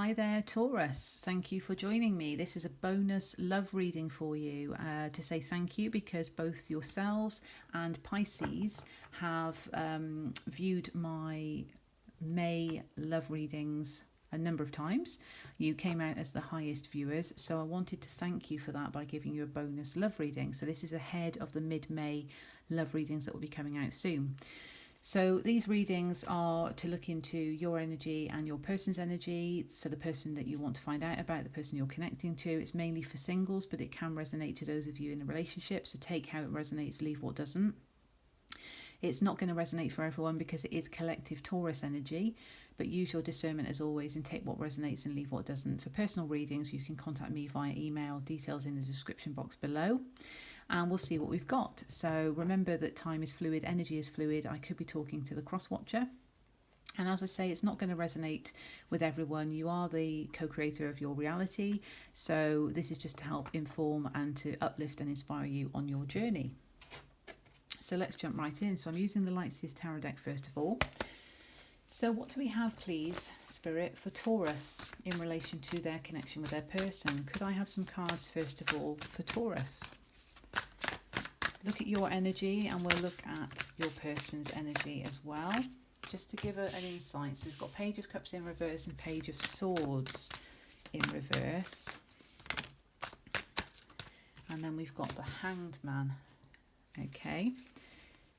Hi there, Taurus. Thank you for joining me. This is a bonus love reading for you to say thank you because both yourselves and Pisces have viewed my May love readings a number of times. You came out as the highest viewers, so I wanted to thank you for that by giving you a bonus love reading. So this is ahead of the mid-May love readings that will be coming out soon. So these readings are to look into your energy and your person's energy. So the person that you want to find out about, the person you're connecting to. It's mainly for singles, but it can resonate to those of you in a relationship. So take how it resonates, leave what doesn't. It's not going to resonate for everyone because it is collective Taurus energy, but use your discernment as always and take what resonates and leave what doesn't. For personal readings, you can contact me via email, details in the description box below. And we'll see what we've got. So remember that time is fluid, energy is fluid. I could be talking to the cross watcher. And as I say, it's not going to resonate with everyone. You are the co-creator of your reality. So this is just to help inform and to uplift and inspire you on your journey. So let's jump right in. So I'm using the Lightseers Tarot deck first of all. So what do we have, please, Spirit, for Taurus in relation to their connection with their person? Could I have some cards, first of all, for Taurus? Look at your energy and we'll look at your person's energy as well, just to give an insight. So we've got Page of Cups in reverse and Page of Swords in reverse. And then we've got the Hanged Man. Okay,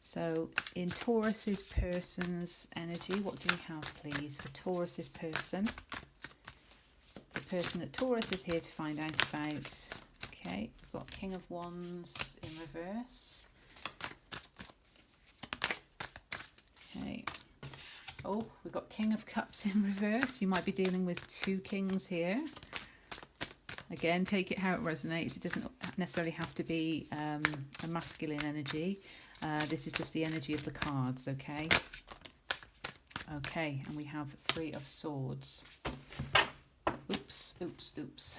so in Taurus's person's energy, what do we have, please, for Taurus's person? The person that Taurus is here to find out about. Okay, we've got King of Wands in reverse. Okay. Oh, we've got King of Cups in reverse. You might be dealing with two kings here. Again, take it how it resonates. It doesn't necessarily have to be a masculine energy. This is just the energy of the cards, okay? Okay, and we have Three of Swords. Oops, oops, oops.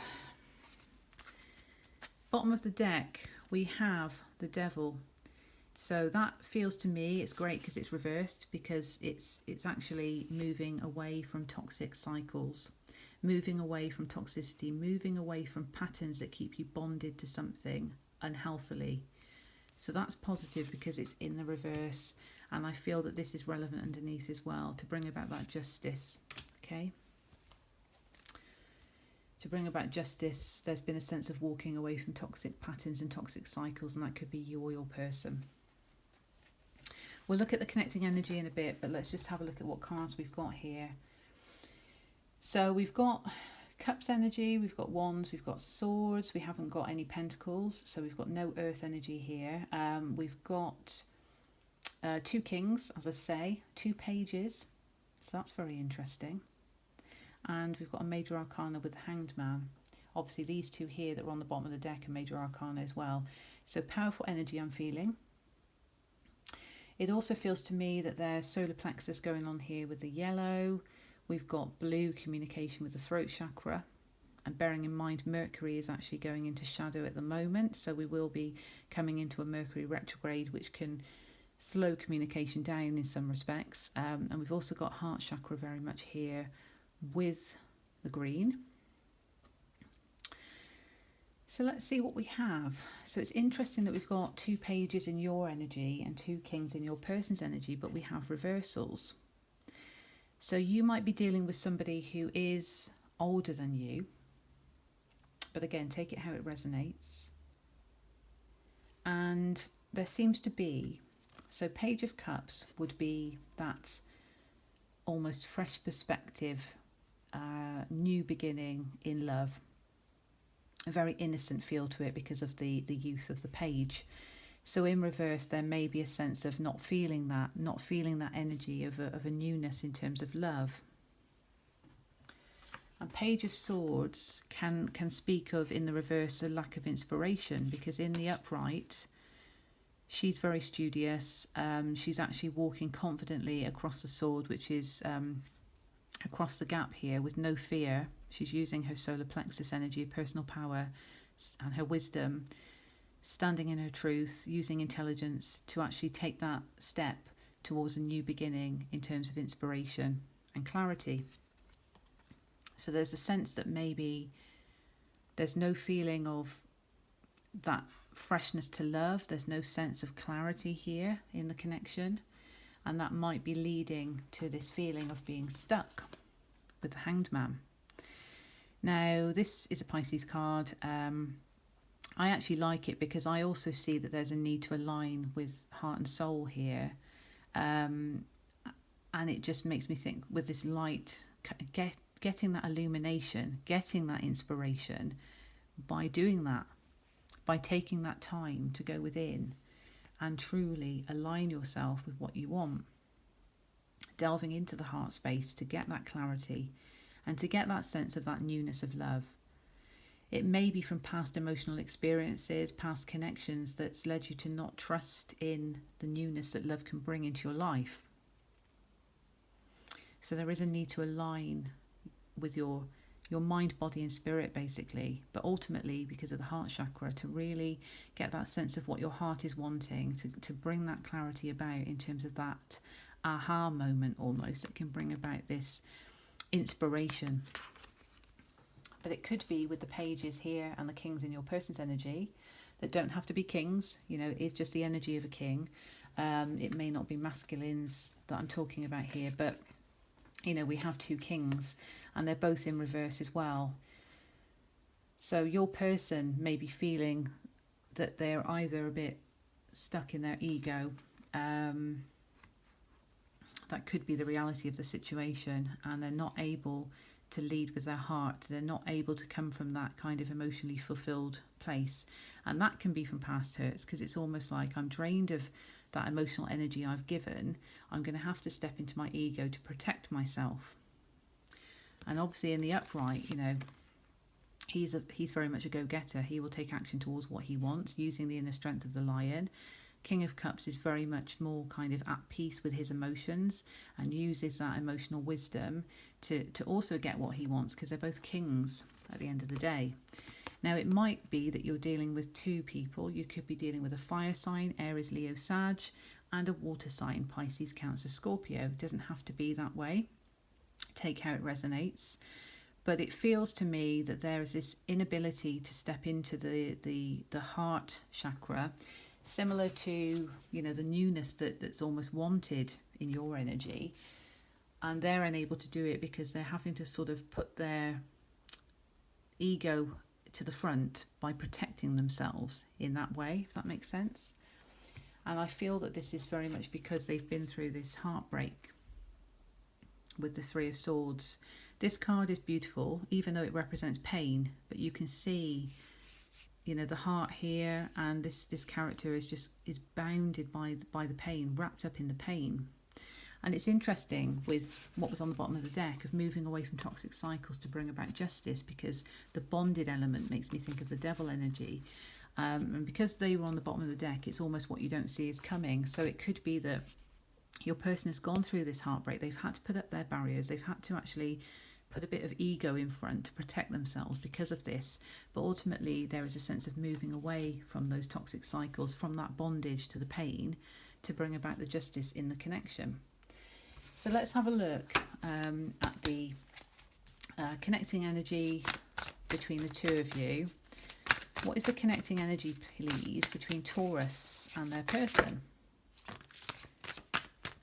Bottom of the deck, we have the Devil. So that feels to me, it's great because it's reversed, because it's actually moving away from toxic cycles, moving away from toxicity, moving away from patterns that keep you bonded to something unhealthily. So that's positive because it's in the reverse, and I feel that this is relevant underneath as well to bring about that justice, okay? To bring about justice, there's been a sense of walking away from toxic patterns and toxic cycles, and that could be you or your person. We'll look at the connecting energy in a bit, but let's just have a look at what cards we've got here. So we've got Cups energy, we've got Wands, we've got Swords, we haven't got any Pentacles, so we've got no Earth energy here. We've got two Kings, as I say, two Pages, so that's very interesting. And we've got a Major Arcana with the Hanged Man. Obviously these two here that are on the bottom of the deck are Major Arcana as well. So powerful energy I'm feeling. It also feels to me that there's solar plexus going on here with the yellow. We've got blue, communication with the throat chakra. And bearing in mind Mercury is actually going into shadow at the moment. So we will be coming into a Mercury retrograde, which can slow communication down in some respects. And we've also got heart chakra very much here with the green. So let's see what we have. So it's interesting that we've got two Pages in your energy and two Kings in your person's energy, but we have reversals. So you might be dealing with somebody who is older than you, but again, take it how it resonates. And there seems to be, so Page of Cups would be that almost fresh perspective, new beginning in love, a very innocent feel to it because of the youth of the page. So in reverse, there may be a sense of not feeling that energy of a newness in terms of love. And Page of Swords can speak of, in the reverse, a lack of inspiration, because in the upright, she's very studious. She's actually walking confidently across the sword, which is across the gap here with no fear. She's using her solar plexus energy, personal power and her wisdom, standing in her truth, using intelligence to actually take that step towards a new beginning in terms of inspiration and clarity. So there's a sense that maybe there's no feeling of that freshness to love. There's no sense of clarity here in the connection. And that might be leading to this feeling of being stuck with the Hanged Man. Now, this is a Pisces card. I actually like it because I also see that there's a need to align with heart and soul here. And it just makes me think with this light, getting that illumination, getting that inspiration by doing that, by taking that time to go within and truly align yourself with what you want. Delving into the heart space to get that clarity and to get that sense of that newness of love. It may be from past emotional experiences, past connections that's led you to not trust in the newness that love can bring into your life. So there is a need to align with your mind, body and spirit basically, but ultimately because of the heart chakra, to really get that sense of what your heart is wanting, to bring that clarity about in terms of that aha moment almost that can bring about this inspiration. But it could be with the pages here and the kings in your person's energy that don't have to be kings, you know, it's just the energy of a king. It may not be masculines that I'm talking about here, but you know, we have two kings and they're both in reverse as well. So your person may be feeling that they're either a bit stuck in their ego. That could be the reality of the situation, and they're not able to lead with their heart. They're not able to come from that kind of emotionally fulfilled place. And that can be from past hurts, because it's almost like I'm drained of that emotional energy I've given. I'm going to have to step into my ego to protect myself. And obviously in the upright, you know, he's very much a go-getter. He will take action towards what he wants using the inner strength of the lion. King of Cups is very much more kind of at peace with his emotions and uses that emotional wisdom to also get what he wants, because they're both kings at the end of the day. Now, it might be that you're dealing with two people. You could be dealing with a fire sign, Aries, Leo, Sag, and a water sign, Pisces, Cancer, Scorpio. It doesn't have to be that way. Take how it resonates. But it feels to me that there is this inability to step into the heart chakra, similar to, you know, the newness that's almost wanted in your energy. And they're unable to do it because they're having to sort of put their ego to the front by protecting themselves in that way, if that makes sense. And I feel that this is very much because they've been through this heartbreak with the Three of Swords. This card is beautiful, even though it represents pain, but you can see, you know, the heart here, and this character is bounded by the pain, wrapped up in the pain. And it's interesting with what was on the bottom of the deck of moving away from toxic cycles to bring about justice, because the bonded element makes me think of the devil energy. And because they were on the bottom of the deck, it's almost what you don't see is coming. So it could be that your person has gone through this heartbreak. They've had to put up their barriers. They've had to actually put a bit of ego in front to protect themselves because of this. But ultimately, there is a sense of moving away from those toxic cycles, from that bondage to the pain, to bring about the justice in the connection. So let's have a look at the connecting energy between the two of you. What is the connecting energy, please, between Taurus and their person?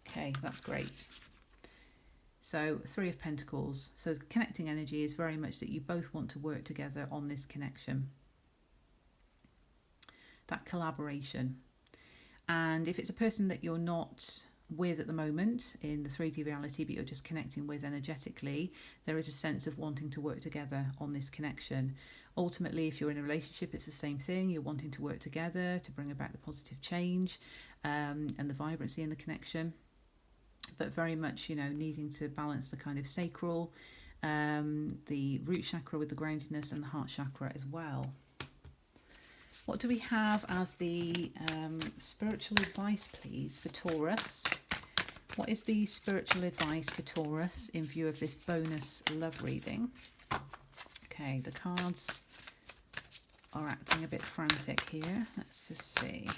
Okay, that's great. So Three of Pentacles. So the connecting energy is very much that you both want to work together on this connection. That collaboration. And if it's a person that you're not with at the moment in the 3D reality, but you're just connecting with energetically, there is a sense of wanting to work together on this connection. Ultimately, if you're in a relationship, it's the same thing. You're wanting to work together to bring about the positive change and the vibrancy in the connection. But very much, you know, needing to balance the kind of sacral, the root chakra with the groundedness, and the heart chakra as well. What do we have as the spiritual advice, please, for Taurus? What is the spiritual advice for Taurus in view of this bonus love reading? Okay, the cards are acting a bit frantic here. Let's just see.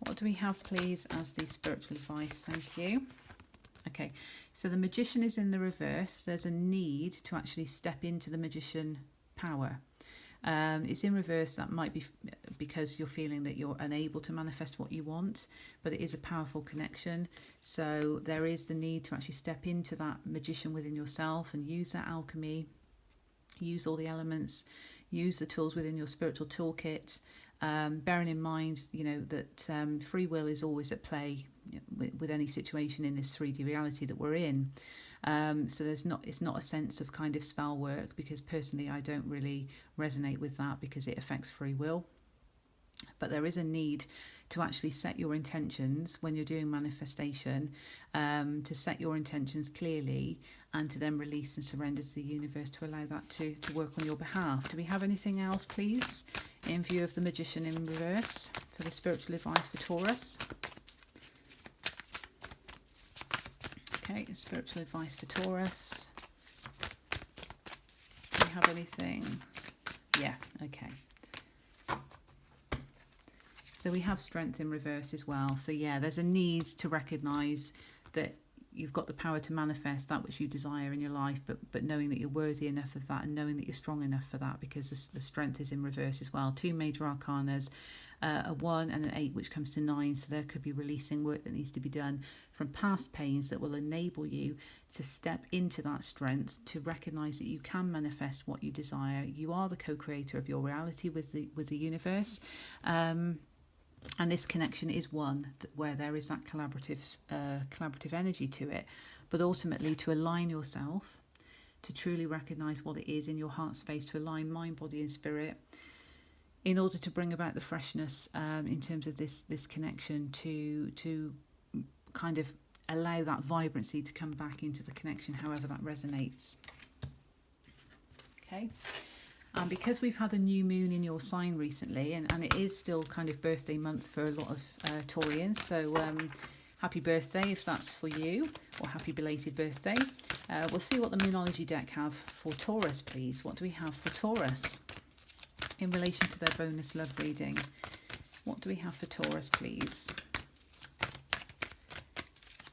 What do we have, please, as the spiritual advice? Thank you. Okay, so the Magician is in the reverse. There's a need to actually step into the Magician power. It's in reverse. That might be because you're feeling that you're unable to manifest what you want, but it is a powerful connection. So there is the need to actually step into that Magician within yourself and use that alchemy, use all the elements, use the tools within your spiritual toolkit, bearing in mind, that free will is always at play with any situation in this 3D reality that we're in. So it's not a sense of kind of spell work, because personally I don't really resonate with that because it affects free will. But there is a need to actually set your intentions when you're doing manifestation, to set your intentions clearly and to then release and surrender to the universe to allow that to work on your behalf. Do we have anything else, please, in view of the Magician in reverse for the spiritual advice for Taurus? Okay, spiritual advice for Taurus. Do we have anything? Yeah, okay. So we have strength in reverse as well. So yeah, there's a need to recognise that you've got the power to manifest that which you desire in your life, but knowing that you're worthy enough of that and knowing that you're strong enough for that, because the strength is in reverse as well. 2 major arcanas, a 1 and an 8, which comes to 9. So there could be releasing work that needs to be done from past pains that will enable you to step into that strength, to recognise that you can manifest what you desire. You are the co-creator of your reality with the universe. And this connection is one where there is that collaborative energy to it, but ultimately to align yourself, to truly recognise what it is in your heart space, to align mind, body and spirit, in order to bring about the freshness in terms of this connection, to kind of allow that vibrancy to come back into the connection, however that resonates. Okay. And because we've had a new moon in your sign recently, and it is still kind of birthday month for a lot of Taurians, so happy birthday if that's for you, or happy belated birthday. We'll see what the Moonology deck have for Taurus, please. What do we have for Taurus in relation to their bonus love reading? What do we have for Taurus, please?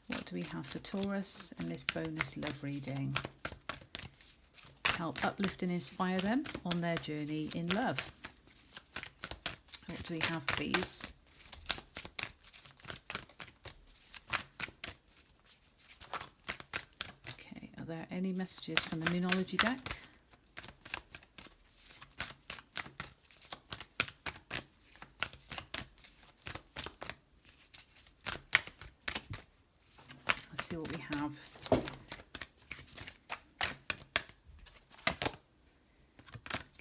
What do we have for Taurus in this bonus love reading? Help uplift and inspire them on their journey in love. What do we have, please? Okay, are there any messages from the Moonology deck? Let's see what we have.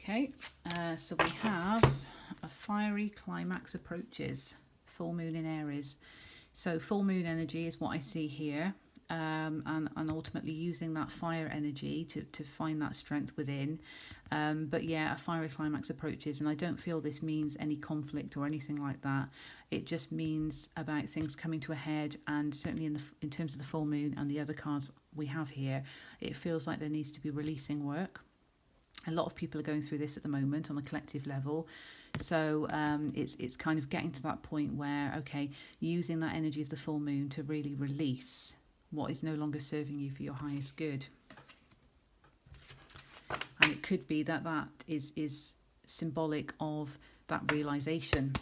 Okay, so we have a fiery climax approaches, full moon in Aries. So full moon energy is what I see here, and ultimately using that fire energy to find that strength within. But yeah, a fiery climax approaches, and I don't feel this means any conflict or anything like that. It just means about things coming to a head, and certainly in terms of the full moon and the other cards we have here, it feels like there needs to be releasing work. A lot of people are going through this at the moment on a collective level. So it's kind of getting to that point where, okay, using that energy of the full moon to really release what is no longer serving you for your highest good. And it could be that that is symbolic of that realization.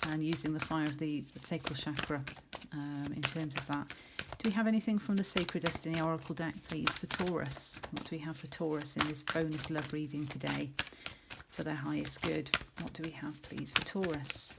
And using the fire of the sacral chakra in terms of that. Do we have anything from the Sacred Destiny Oracle deck, please, for Taurus? What do we have for Taurus in this bonus love reading today for their highest good? What do we have, please, for Taurus?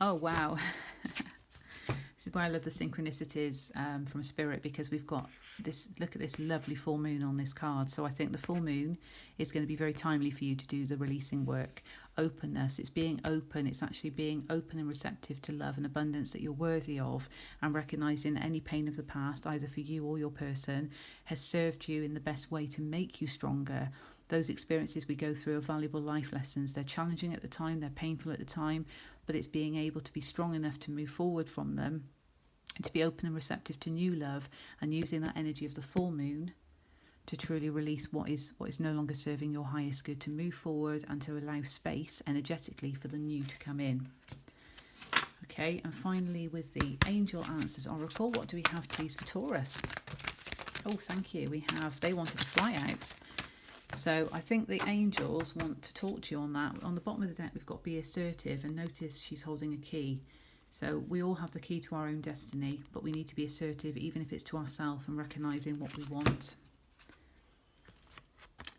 Oh, wow. This is why I love the synchronicities from Spirit, because we've got this, look at this lovely full moon on this card. So I think the full moon is going to be very timely for you to do the releasing work. Openness, it's being open, it's actually being open and receptive to love and abundance that you're worthy of, and recognizing that any pain of the past, either for you or your person, has served you in the best way to make you stronger. Those experiences we go through are valuable life lessons. They're challenging at the time, they're painful at the time, but it's being able to be strong enough to move forward from them, and to be open and receptive to new love, and using that energy of the full moon to truly release what is no longer serving your highest good, to move forward and to allow space energetically for the new to come in. Okay, and finally with the Angel Answers Oracle, what do we have please for Taurus? Oh, thank you. They wanted to fly out. So I think the angels want to talk to you on that. On the bottom of the deck, we've got be assertive, and notice she's holding a key. So we all have the key to our own destiny, but we need to be assertive, even if it's to ourselves, and recognizing what we want.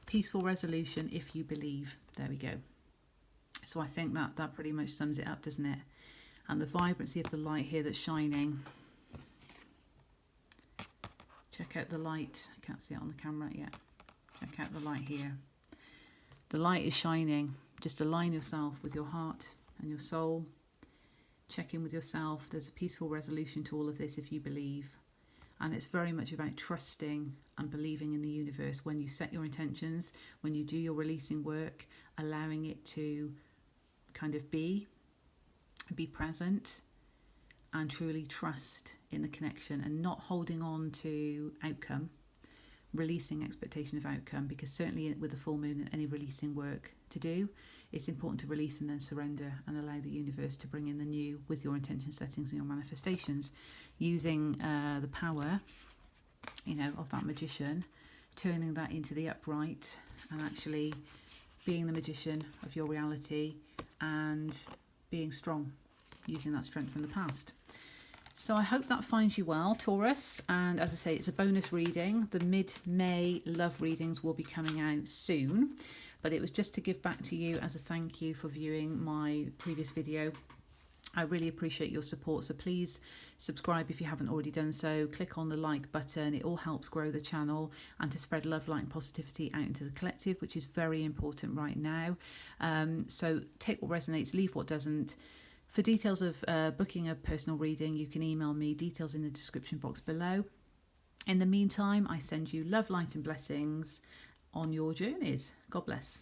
Peaceful resolution if you believe. There we go. So I think that pretty much sums it up, doesn't it? And the vibrancy of the light here that's shining. Check out the light. I can't see it on the camera yet. Check out the light here. The light is shining. Just align yourself with your heart and your soul. Check in with yourself. There's a peaceful resolution to all of this if you believe. And it's very much about trusting and believing in the universe. When you set your intentions, when you do your releasing work, allowing it to kind of be present, and truly trust in the connection, and not holding on to outcome, releasing expectation of outcome, because certainly with the full moon and any releasing work to do, it's important to release and then surrender and allow the universe to bring in the new with your intention settings and your manifestations, using the power, you know, of that magician, turning that into the upright and actually being the magician of your reality and being strong, using that strength from the past. So I hope that finds you well, Taurus. And as I say, it's a bonus reading. The mid-May love readings will be coming out soon. But it was just to give back to you as a thank you for viewing my previous video. I really appreciate your support. So please subscribe if you haven't already done so. Click on the like button. It all helps grow the channel and to spread love, light and positivity out into the collective, which is very important right now. So take what resonates, leave what doesn't. For details of booking a personal reading, you can email me, details in the description box below. In the meantime, I send you love, light and blessings on your journeys. God bless.